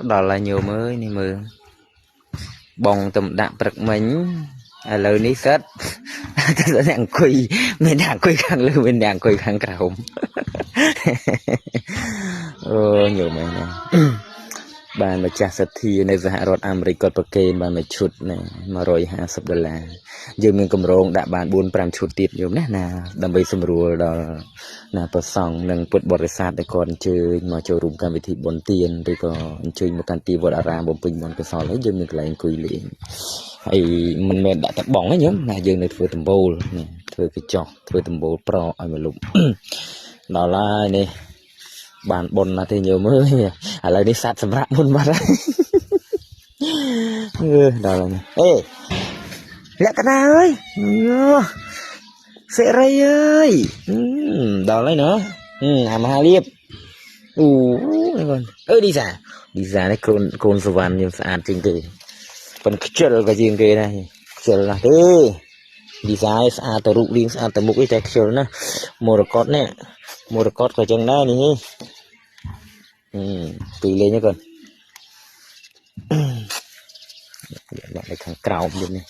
đó là nhiều mới này mơ bong tầm đạm bật mình lời ní sét cái dạng quỳ mình đang quỳ khang lư mình đang quỳ khang cả hùng nhiều mày nè bạn mà trả sát thiในសហរដ្ឋអាមេរិកគាត់ប្រកេនបានមួយឈុតណា$150យើងមានកម្រងដាក់បាន4-5ឈុតទៀតយល់ណាណាដើម្បីសម្រួលដល់ណាប្រសង់និងពុទ្ធបរិស័ទដែលគាត់អញ្ជើញមកចូលរួមកម្មវិធីបុណ្យទានឬក៏អញ្ជើញមកកាន់ទីវត្តអារាមបំពេញបុណ្យកុសលហើយយើងមានកន្លែងអង្គុយលេងហើយមិនមែនដាក់តែបងទេញោមណាយើងនៅធ្វើដំបូលនេះធ្វើកញ្ចក់ធ្វើដំបូលប្រឲ្យមកលុបដល់ហើយនេះបានបុណ្យណាទេញោមអើយឥឡូវនេះសัตว์សម្រាប់មុនបាត់ហើយដល់ហើយអេលក្ខណៈអើយយោសេរីអើយដល់ហើយណាអាមហាលៀបអូគាត់អើឌីសានេះកូនសវណ្ណខ្ញុំស្អាតជាងគេប៉ុនខ្ជិលក៏ជាងគេដែរខ្ជិលណាស់ទេឌីសាស្អាតទៅរូបរាងស្អាតទៅមុខឯតែខ្ជិលណាមរកតនេះមរកតក៏ចឹងដែរនេះពីលេងហ្នឹងគាត់ដាក់នៅខាងក្រោមទៀតនេះ